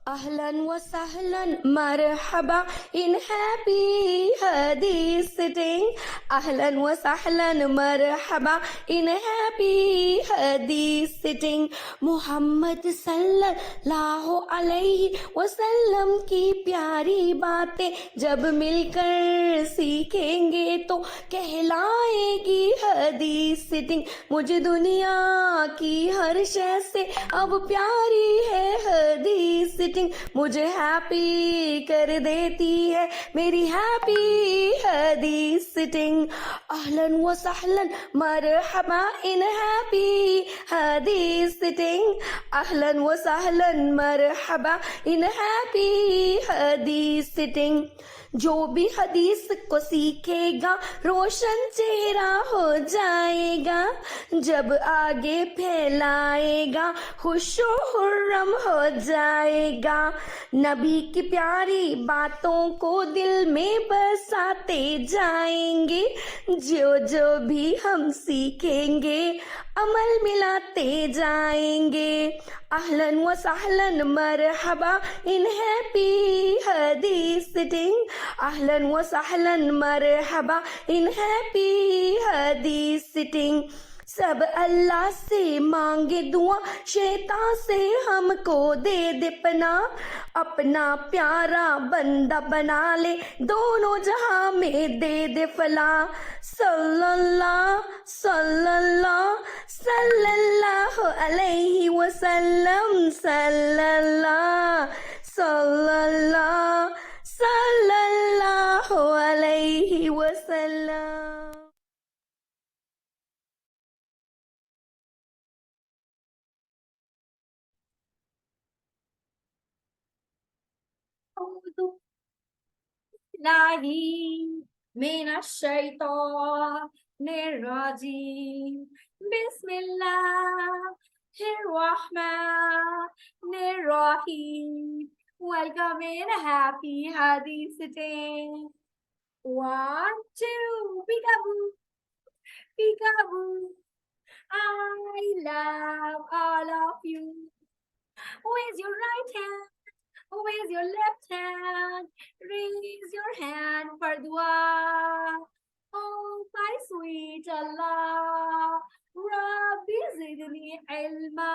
Ahlan wa sahlan marhaba in happy hadith sitting. Ahlan wa sahlan marhaba in happy hadith sitting. Muhammad sallallahu alaihi wasallam की प्यारी बातें जब मिलकर सीखेंगे तो कहलाएगी हदीस सिटिंग. मुझे दुनिया की हर शय से अब प्यारी है हदीस सिटिंग. मुझे हैप्पी कर देती है मेरी हैप्पी हदीस सिटिंग. अहलन व सहलन मरहबा इन हैप्पी हदीस सिटिंग. अहलन व सहलन मरहबा इन हैप्पी हदीस सिटिंग. जो भी हदीस को सीखेगा रोशन चेहरा हो जाएगा. जब आगे फैलाएगा खुशो खुर्रम हो जाएगा. नबी की प्यारी बातों को दिल में बसाते जाएंगे. जो जो भी हम सीखेंगे अमल मिलाते जाएंगे. अहलन व सहलन मरहबा इन हैप्पी हदीस सिटिंग. अहलन व सहलन मरहबा इन हैप्पी हदीस सिटिंग. सब अल्लाह से मांगे दुआ शैतान से हमको दे दे पना. अपना प्यारा बंदा बना ले दोनों जहां में दे दे फला. सल्लल्लाहु सल्लल्लाहु सल्लल्लाहु अलैहि वसल्लम. सल्लल्लाहु सल्लल्लाहु सल्लल्लाहु अलैहि वसल्लम. Minash-shaytanir-rajim. Bismillahir-rahmanir-rahim. Welcome in happy hadith sitting. 1, 2, peekaboo, peekaboo. I love all of you. Raise your right hand. Raise your left hand. Raise your hand for dua. Oh, my sweet Allah. Rabbi zidni ilma.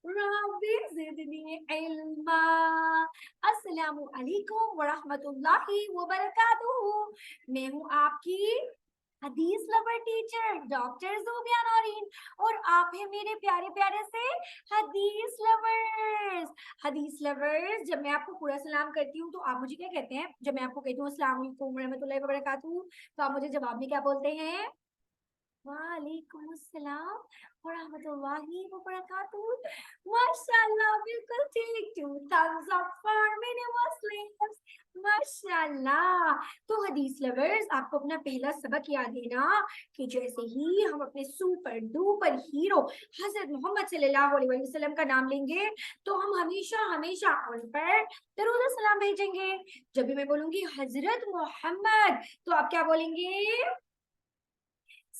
Rabbi zidni ilma. Assalamu alaikum wa rahmatullahi wa barakatuhu. मैं हूँ आपकी हदीस lover teacher doctor Zobia Naureen और आप हैं मेरे प्यारे प्यारे से हदीस लवर्स. हदीस लवर्स, जब मैं आपको पूरा सलाम करती हूँ तो आप मुझे क्या कहते हैं? जब मैं आपको कहती हूँ अस्सलाम वालेकुम रहमतुल्लाहि व बरकातहू तो आप मुझे जवाब में क्या बोलते हैं? वालेकुम अस्सलाम व रहमतुल्लाहि व बरकातहू. माशाल्लाह, बिल्कुल ठीक. 2 thumbs up for many Muslims. माशाल्लाह. तो हदीस लवर्स, आपको अपना पहला सबक याद है ना कि जैसे ही हम अपने सुपर डुपर हीरो हजरत मोहम्मद सल्लल्लाहु अलैहि वसल्लम का नाम लेंगे तो हम हमेशा हमेशा उन पर दरूद और सलाम भेजेंगे. जब भी मैं बोलूंगी हजरत मोहम्मद तो आप क्या बोलेंगे?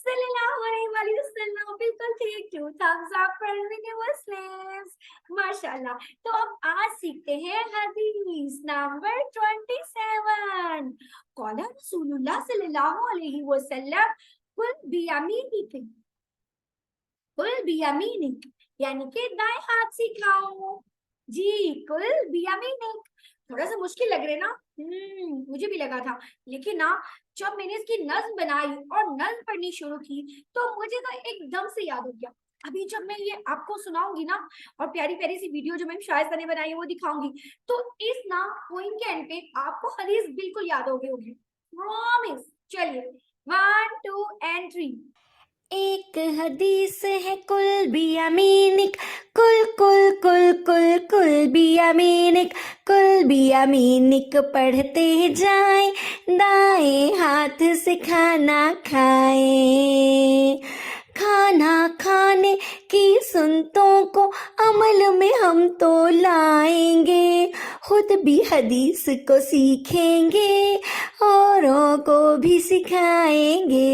सल्लल्लाहु अलैहि वसल्लम. बिल्कुल ठीक. 2 thumbs up for many Muslims. माशाल्लाह. तो अब आज सीखते हैं हदीस नंबर 27. क़ाला रसूलुल्लाह सल्लल्लाहु अलैहि वसल्लम कुल बियमीनिक. कुल बियमीनिक यानी कि दाएं हाथ से खाओ. जी, कुल बियमीनिक. थोड़ा सा मुश्किल लग रहा है ना? मुझे भी लगा था, लेकिन ना जब मैंने इसकी नज्म बनाई और नज्म पढ़नी शुरू की तो मुझे तो एकदम से याद हो गया. अभी जब मैं ये आपको सुनाऊंगी ना और प्यारी प्यारी सी वीडियो जो मैम शायस्ता ने बनाई है वो दिखाऊंगी तो इस ना पोइम के एंड पे आपको हदीस बिल्कुल याद हो गई होगी. प्रॉमिस. चलिए 1, 2 and 3. एक हदीस है कुल बियमीनिक. कुल कुल कुल कुल कुल बियमीनिक. कुल बियमीनिक पढ़ते जाएं दाएं हाथ से खाना खाएं. खाना खाने की सुन्नतों को अमल में हम तो लाएंगे. खुद भी हदीस को सीखेंगे औरों को भी सिखाएंगे.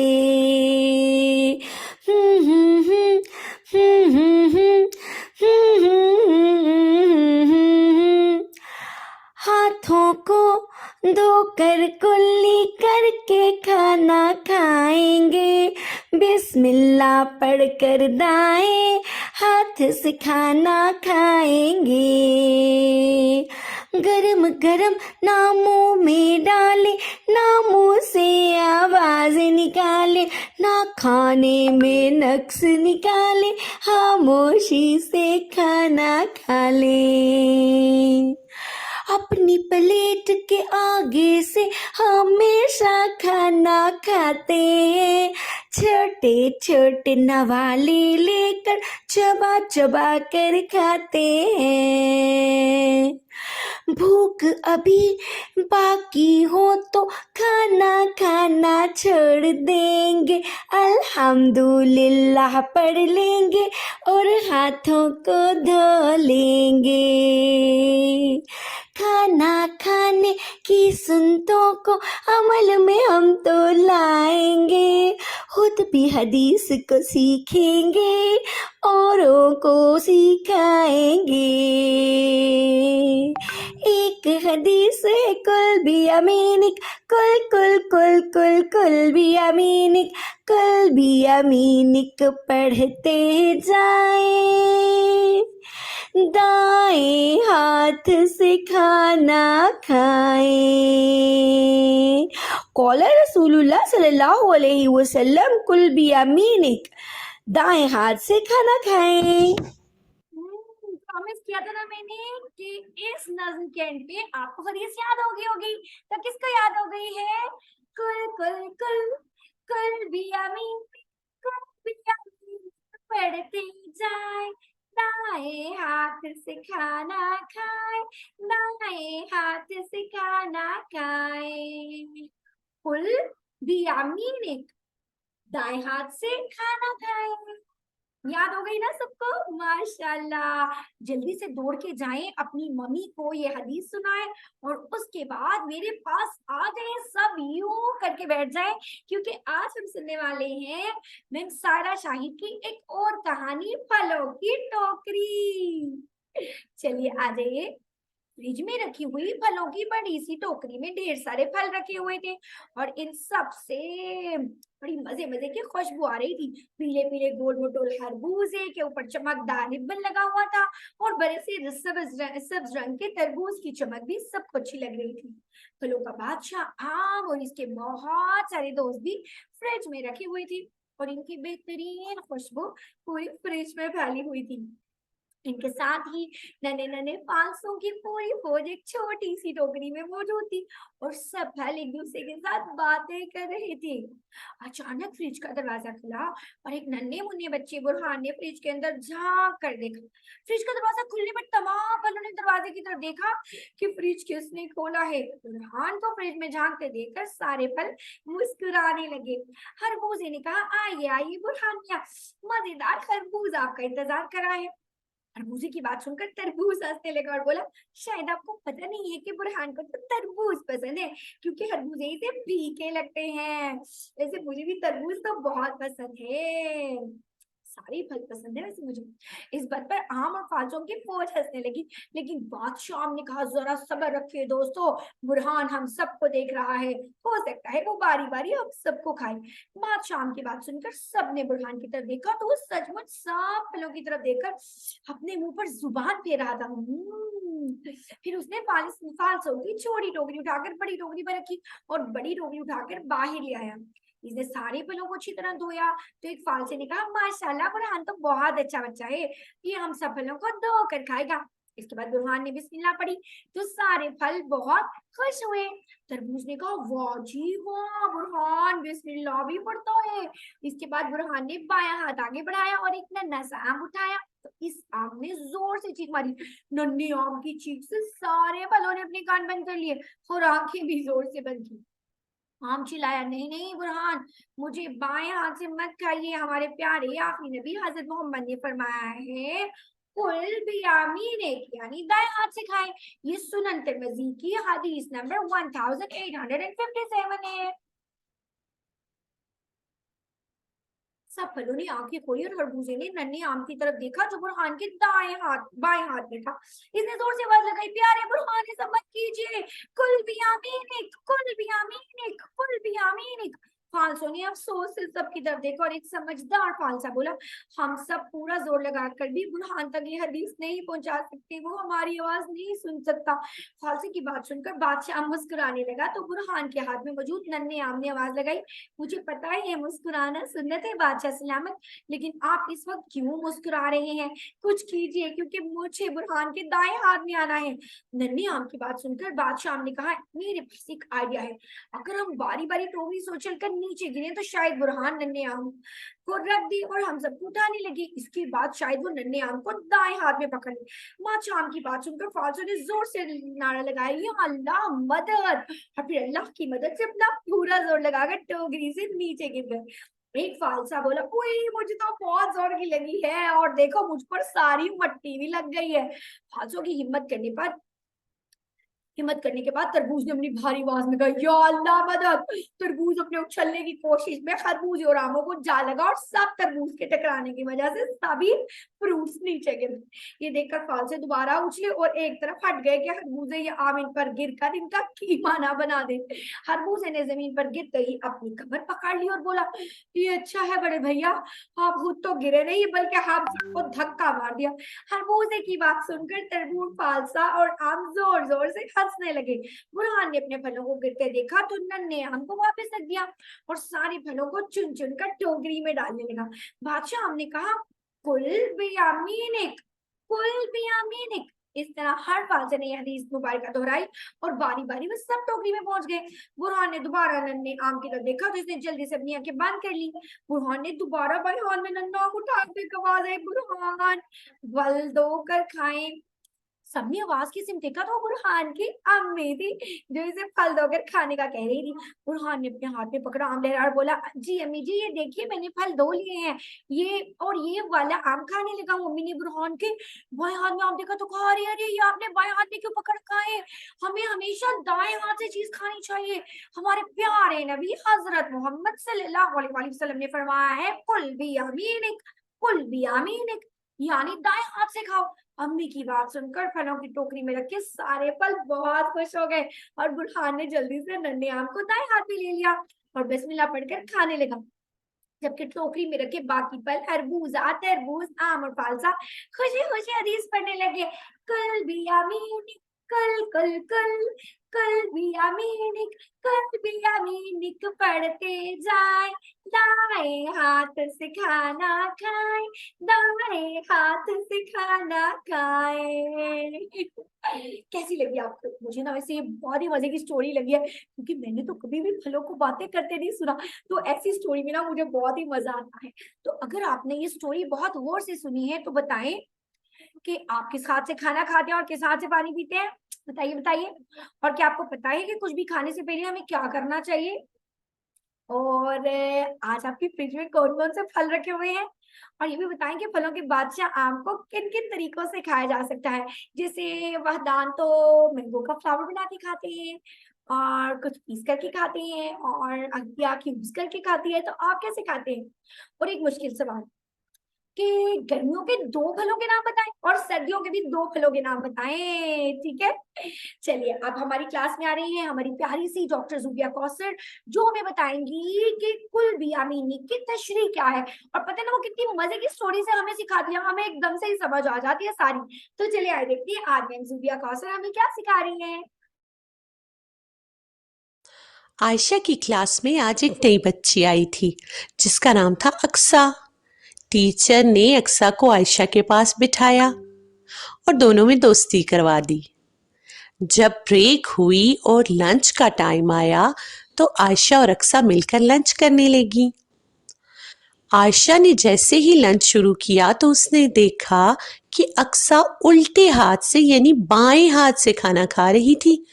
कर दाएं हाथ से खाना खाएंगे। गरम गरम ना मुंह में डाले, ना मुंह से आवाज निकाले, ना खाने में नक्स निकाले, खामोशी से खाना खा ले। अपनी प्लेट के आगे से हमेशा खाना खाते हैं, छोटे छोटे नवाले लेकर चबा चबा कर खाते हैं। भूख अभी बाकी हो तो खाना खाना छोड़ देंगे, अल्हम्दुलिल्लाह पढ़ लेंगे और हाथों को धो लेंगे। खाना खाने की सुन्नतों को अमल में हम तो लाएंगे, खुद भी हदीस को सीखेंगे, औरों को सिखाएंगे। एक हदीस है कुल भी अमीनिक, कुल कुल कुल कुल कुल भी अमीनिक, कुल भी अमीनिक पढ़ते जाए, दाएं हाथ से खाना खाएं। कौला रसूलुल्लाह सल्लल्लाहु अलैहि वसल्लम कुल भी अमीनिक, दाएं हाथ से खाना खाएं। प्रॉमिस किया था ना मैंने कि इस नज्म के एंड पे आपको हदीस याद हो गई होगी। तो किसको याद हो गई है? कुल कुल कुल कुल भी अमीन, कुल भी अमीन पढ़ते जाए, दाएं हाथ से खाना खाए, दाएं हाथ से खाना खाए। कुल भी अमीन, दाएं हाथ से खाना खाए। याद हो गई ना सबको? माशाल्लाह। जल्दी से दौड़ के जाएं, अपनी मम्मी को ये हदीस सुनाएं और उसके बाद मेरे पास आ जाएं, सब यूं करके बैठ जाएं, क्योंकि आज हम सुनने वाले हैं मैम सारा शाहिद की एक और कहानी, फलों की टोकरी। चलिए आ जाइए। फ्रिज में रखी हुई फलों की बड़ी सी टोकरी में ढेर सारे फल रखे हुए थे और इन सब से बड़ी मजे मजे की खुशबू आ रही थी। पीले पीले गोल मोटोल खरबूजे के ऊपर चमकदार रिबन लगा हुआ था और बड़े से सब्ज रंग के तरबूज की चमक भी सबको अच्छी लग रही थी। फलों का बादशाह आम और इसके बहुत सारे दोस्त भी फ्रिज में रखे हुए थे और इनकी बेहतरीन खुशबू पूरी फ्रिज में फैली हुई थी। इनके साथ ही नन्हे नन्हे फालसों की पूरी फौज एक छोटी सी टोकरी में मौजूद थी और सब फल एक दूसरे के साथ बातें कर रहे थे। अचानक फ्रिज का दरवाजा खुला और एक नन्हे मुन्ने बच्चे बुरहान ने फ्रिज के अंदर झांक कर देखा। फ्रिज का दरवाजा खुलने पर तमाम फलों ने दरवाजे की तरफ देखा कि फ्रिज किसने खोला है। बुरहान को फ्रिज में झांकते देखकर सारे फल मुस्कुराने लगे। खरबूजे ने कहा, आइए आइए बुरहान मियां, मजेदार खरबूज आपका इंतजार कर रहा है। खरबूजे की बात सुनकर तरबूज हंसने लगा और बोला, शायद आपको पता नहीं है कि बुरहान को तो तरबूज पसंद है, क्योंकि खरबूजे इसे फीके लगते हैं। वैसे मुझे भी तरबूज तो बहुत पसंद है, सारे फल पसंद है वैसे मुझे। इस बात पर आम और फालसों की फौज हंसने लगी, लेकिन बादशाह ने कहा, जरा सब्र रखिए दोस्तों, बुरहान हम सबको देख रहा है, हो सकता है वो बारी बारी हम सबको खाए। बादशाह की बात सुनकर सबने बुरहान की तरफ देखा तो वो सचमुच सब फलों की तरफ देखकर अपने मुंह पर जुबान फेर रहा था। फिर उसने फालसों की छोटी टोकरी उठाकर बड़ी टोकरी पर रखी और बड़ी टोकरी उठाकर बाहर ले आया। इसने सारे फलों को अच्छी तरह धोया तो एक फालसे ने कहा, माशाल्लाह बुरहान तो बहुत अच्छा बच्चा है, ये हम सब फलों को धो कर खाएगा। इसके बाद बुरहान ने बिस्मिल्लाह पढ़ी तो सारे फल बहुत खुश हुए। तरबूज ने कहा, वाह जी वाह, बुरहान बिस्मिल्लाह भी पढ़ता है। इसके बाद बुरहान ने बायां हाथ आगे बढ़ाया और एक नन्हा सा आम उठाया तो इस आम ने जोर से चीख मारी। नन्हे आम की चीख से सारे फलों ने अपने कान बंद कर लिए और आंखें भी जोर से बंद की। आम चिल्लाया, नहीं नहीं बुरहान, मुझे बाएं हाथ से मत खाइए, हमारे प्यारे आखिरी नबी हजरत मोहम्मद ने फरमाया है, कुल भी आमीन यानी दाएं हाथ से खाएं। ये सुनन तिरमिज़ी की हदीस नंबर 1857 है। सब फलों ने आंखें खोली और खरबूजे ने नन्हे आम की तरफ देखा जो बुरहान के बाएं हाथ में था। इसने जोर से आवाज लगाई, प्यारे बुरहान ऐसा मत कीजिए, कुल भी आमीन, कुल भी आमीन, कुल भी आमीन। फालसो ने अफसोस से सबकी तरफ देखा और एक समझदार फालसा बोला, हम सब पूरा जोर लगाकर भी बुरहान तक ये हदीस नहीं पहुंचा सकते, वो हमारी आवाज नहीं सुन सकता। फालसे की बात सुनकर बादशाह मुस्कुराने लगा तो बुरहान के हाथ में मौजूद नन्हे आम ने आवाज लगाई, मुझे पता है ये मुस्कुराना सुन्नत है बादशाह सलामत, लेकिन आप इस वक्त क्यों मुस्कुरा रहे हैं? कुछ कीजिए क्योंकि मुझे बुरहान के दाएं हाथ में आना है। नन्हे आम की बात सुनकर बादशाह ने कहा, मेरे पास एक आइडिया है, अगर हम बारी बारी टोकरी से उछलकर नीचे गिरे तो शायद बुरहान नन्हे आम को रख दी और हम सबको उठाने लगे, इसके बाद शायद वो नन्हे आम को दाएं हाथ में पकड़ ले। बादशाह आम की बात सुनकर फालसो ने जोर से नारा लगाया, या अल्लाह मदद, और फिर अल्लाह की मदद से अपना पूरा जोर लगाकर टोकरी से नीचे गिर गए। एक फालसा बोला, ओए मुझे तो बहुत जोर की लगी है और देखो मुझ पर सारी मट्टी भी लग गई है। फालसों की हिम्मत करने के बाद तरबूज ने अपनी भारी आवाज में कहा, या अल्लाह मदद। तरबूज अपने उछलने की कोशिश में खरबूज और आमों को जा लगा और सब तरबूज के टकराने की वजह से सभी फ्रूट्स नीचे गिर गए। ये देखकर फालसे दोबारा उछले और एक तरफ हट गए कि खरबूजे या आम इन पर गिरकर इनका कीमा ना बना दे। खरबूजे ने जमीन पर गिरते ही अपनी कमर पकड़ ली और बोला, ये अच्छा है बड़े भैया, आप खुद तो गिरे नहीं बल्कि आप सबको धक्का मार दिया। खरबूजे की बात सुनकर तरबूज, फालसा और आम जोर जोर से हंसने लगे। बुरहान ने अपने फलों को गिरते देखा तो नन्हे आम को वापस रख दिया और सारे फलों को चुन चुन कर टोकरी में डालने लगा। बादशाह ने कहा, कुल बियामीनिक, कुल बियामीनिक। इस तरह हर फालसे ने यह हदीस मुबारक दोहराई और बारी बारी में सब टोकरी में पहुंच गए। बुरहान ने दोबारा नन्हे आम की तरफ देखा तो इसने जल्दी से अपनी आंखें बंद कर ली। बुरहान ने दोबारा बाएं हाथ में नन्हा आम उठा के आवाज आई, बुरहान बल दो कर खाएं। सबने आवाज की सिम देखा तो बुरहान की अम्मी थी जो इसे फल दोकर खाने का कह रही थी। बुरहान ने अपने हाथ में पकड़ा आम लहरा और बोला, जी अम्मी जी ये देखिए मैंने फल धो लिए हैं, ये वाला आम खाने लगा हूँ। अम्मी ने बुरहान के बाएं हाथ में आम देखा तो कहा, अरे अरे ये आपने बाएं हाथ में क्यों पकड़ रखा है? हमें हमेशा दाएं हाथ से चीज खानी चाहिए। हमारे प्यारे नबी हजरत मोहम्मद सल्लल्लाहु अलैहि वसल्लम ने फरमाया है, कुल बियामीनिक, कुल बियामीनिक, यानी दाएं हाथ से खाओ। अम्मी की बात सुनकर फलों की टोकरी में रखे सारे फल बहुत खुश हो गए और बुरहान ने जल्दी से नन्हे आम को दाएं हाथ में ले लिया और बिस्मिल्लाह पढ़कर खाने लगा, जबकि टोकरी में रखे बाकी फल खरबूजा, तरबूज, आम और फालसा खुशी खुशी हदीस पढ़ने लगे। कल भी यामीनिक, कल कल कल, कल भी यामीनिक, कल भी यामीनिक पढ़ते जाए, दाएं हाथ से खाना खाए, दाएं हाथ से खाना खाए। कैसी लगी आपको? मुझे ना वैसे ये बहुत ही मजे की स्टोरी लगी है क्योंकि मैंने तो कभी भी फलों को बातें करते नहीं सुना, तो ऐसी स्टोरी में ना मुझे बहुत ही मजा आता है। तो अगर आपने ये स्टोरी बहुत गौर से सुनी है तो बताएं कि आप किस हाथ से खाना खाते हैं और किस हाथ से पानी पीते हैं? बताइए बताइए। और क्या आपको पता है कि कुछ भी खाने से पहले हमें क्या करना चाहिए? और आज आपकी फ्रिज में कौन कौन से फल रखे हुए हैं? और ये भी बताएं कि फलों के बादशाह आम को किन किन तरीकों से खाया जा सकता है? जैसे वहदान तो मैंगो का फ्लावर बना के खाते हैं और कुछ पीस करके खाते हैं और अगतिया क्यूब्स करके खाती है, तो आप कैसे खाते हैं? और एक मुश्किल सवाल कि गर्मियों के दो फलों के नाम बताएं और सर्दियों के भी दो फलों के नाम बताएं, ठीक है? चलिए अब हमारी क्लास में आ रही है हमारी प्यारी सी डॉक्टर जुबिया कौसर जो हमें बताएंगी कि कुल बियामीनी की तशरीह क्या है। और पता है ना वो कितनी मजे की स्टोरी से हमें सिखा दिया, हमें एकदम से ही समझ आ जाती है सारी। तो चलिए आइए देखते हैं आज मैम जुबिया कौसर हमें क्या सिखा रही है। आयशा की क्लास में आज एक नई बच्ची आई थी जिसका नाम था अक्सा। टीचर ने अक्सा को आयशा के पास बिठाया और दोनों में दोस्ती करवा दी। जब ब्रेक हुई और लंच का टाइम आया तो आयशा और अक्सा मिलकर लंच करने लगी। आयशा ने जैसे ही लंच शुरू किया तो उसने देखा कि अक्सा उल्टे हाथ से यानी बाएं हाथ से खाना खा रही थी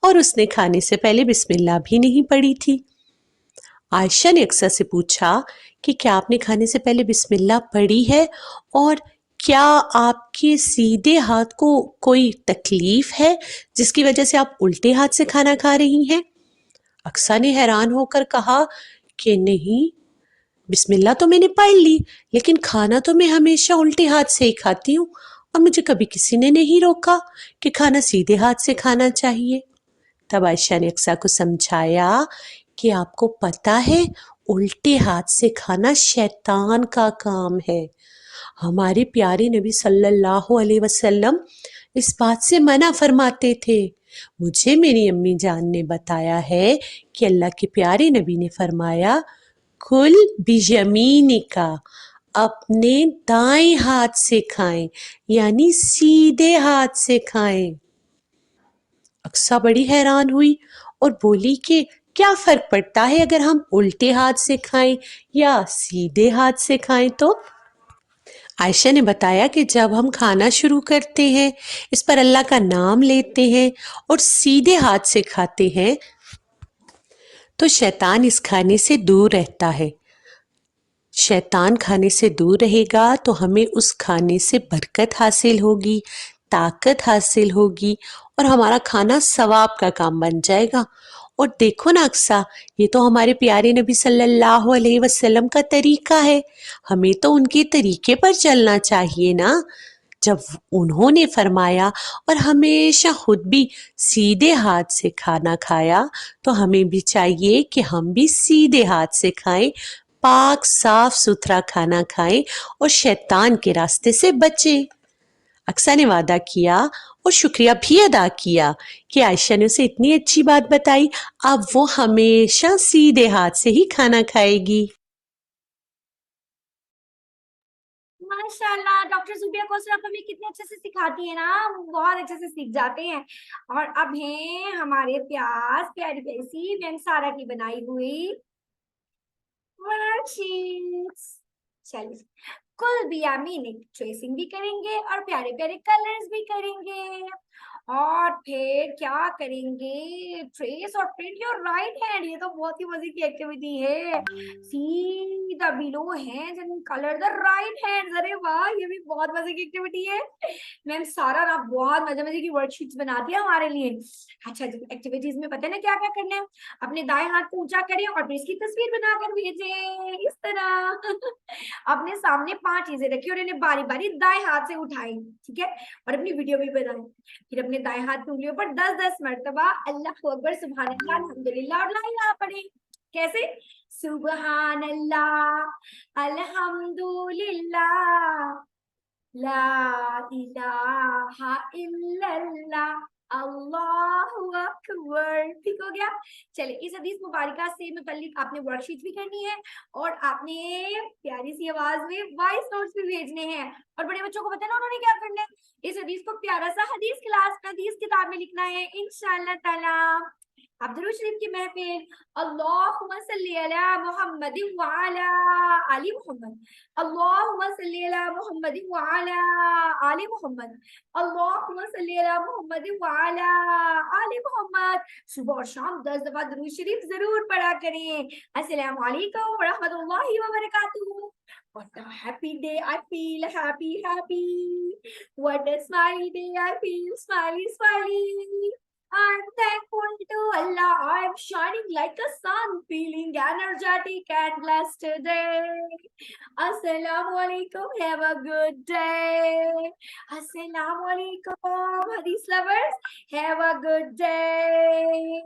और उसने खाने से पहले बिस्मिल्लाह भी नहीं पढ़ी थी। आयशा ने अक्सा से पूछा कि क्या आपने खाने से पहले बिस्मिल्लाह पढ़ी है और क्या आपके सीधे हाथ को कोई तकलीफ है जिसकी वजह से आप उल्टे हाथ से खाना खा रही हैं? अक्सा ने हैरान होकर कहा कि नहीं, बिस्मिल्लाह तो मैंने पढ़ ली लेकिन खाना तो मैं हमेशा उल्टे हाथ से ही खाती हूँ और मुझे कभी किसी ने नहीं रोका कि खाना सीधे हाथ से खाना चाहिए। तब आयशा ने अक्सा को समझाया कि आपको पता है उल्टे हाथ से खाना शैतान का काम है। हमारे प्यारे नबी सल्लल्लाहु अलैहि वसल्लम इस बात से मना फरमाते थे। मुझे मेरी अम्मी जान ने बताया है कि अल्लाह के प्यारे नबी ने फरमाया, कुल बियमीनिका, अपने दाएं हाथ से खाएं, यानी सीधे हाथ से खाएं। अक्सा बड़ी हैरान हुई और बोली कि क्या फर्क पड़ता है अगर हम उल्टे हाथ से खाएं या सीधे हाथ से खाएं तो? आयशा ने बताया कि जब हम खाना शुरू करते हैं, इस पर अल्लाह का नाम लेते हैं और सीधे हाथ से खाते हैं तो शैतान इस खाने से दूर रहता है। शैतान खाने से दूर रहेगा तो हमें उस खाने से बरकत हासिल होगी, ताकत हासिल होगी और हमारा खाना सवाब का काम बन जाएगा। और देखो ना अक्सा, ये तो हमारे प्यारे नबी सल्लल्लाहु अलैहि वसल्लम का तरीका है। हमें तो उनके तरीके पर चलना चाहिए ना। जब उन्होंने फरमाया और हमेशा खुद भी सीधे हाथ से खाना खाया, तो हमें भी चाहिए कि हम भी सीधे हाथ से खाएं, पाक साफ सुथरा खाना खाएं और शैतान के रास्ते से बचें। अक्सा ने वादा किया और शुक्रिया भी अदा किया कि आयशा ने उसे इतनी अच्छी बात बताई, अब वो हमेशा सीधे हाथ से ही खाना खाएगी। माशाल्लाह डॉक्टर जुबिया कौसर आप हमें कितने अच्छे से सिखाती है ना, हम बहुत अच्छे से सीख जाते हैं। और अब है हमारे प्यारी प्यारी सी मैम सारा की बनाई हुई वर्कशीट्स। चलिए कुल बियामीनिक ट्रेसिंग भी करेंगे और प्यारे प्यारे कलर्स भी करेंगे। और फिर क्या करेंगे, ट्रेस और प्रिंट योर राइट हैंड। ये तो बहुत ही मजे की एक्टिविटी है। See the below hands and colour the right hands. अरे वाह, ये भी बहुत मजे की एक्टिविटी है। मैम सारा ना बहुत मजे मजे की वर्कशीट्स बनाती है हमारे लिए। अच्छा जी, एक्टिविटीज में पता है ना क्या क्या करना है। अपने दाएं हाथ को ऊंचा करें और फिर इसकी तस्वीर बनाकर भेजें इस तरह। अपने सामने 5 चीजें रखी और इन्हें बारी बारी दाएं हाथ से उठाएं, ठीक है, और अपनी वीडियो भी बनाएं। फिर अपने दाएं हाथ की उंगलियों पर 10-10 मर्तबा अल्लाह अकबर, सुभान अल्लाह, अल्हम्दुलिल्लाह और ला इलाहा पढ़ें। कैसे? सुबहान अल्लाह, अल्हम्दुलिल्लाह, ला इलाहा इल्लल्लाह, अल्लाहु अकबर। ठीक हो गया। चलिए इस हदीस मुबारका से मुताल्लिक आपने वर्कशीट भी करनी है और आपने प्यारी सी आवाज में वॉइस नोट्स भी भेजने हैं। और बड़े बच्चों को पता है ना उन्होंने क्या करना है, इस हदीस को प्यारा सा हदीस क्लास में हदीस किताब में लिखना है इंशाअल्लाह ताला। आप दुरूद शरीफ की महफिल, अल्लाहुम्मा सल्ली अला मुहम्मदिन व अला आलि मुहम्मद, अल्लाहुम्मा सल्ली अला मुहम्मदिन व अला आलि मुहम्मद, अल्लाहुम्मा सल्ली अला मुहम्मदिन व अला आलि मुहम्मद। सुबह और शाम 10 दफा दुरूद शरीफ जरूर पढ़ा करें। अस्सलामु अलैकुम व रहमतुल्लाहि व बरकातुहू। What a happy day! I feel happy, happy. What a smiley day! I feel smiley, smiley. I'm thankful to Allah. I'm shining like a sun, feeling energetic and blessed today. Assalamu alaikum. Have a good day. Assalamu alaikum, Hadith lovers. Have a good day.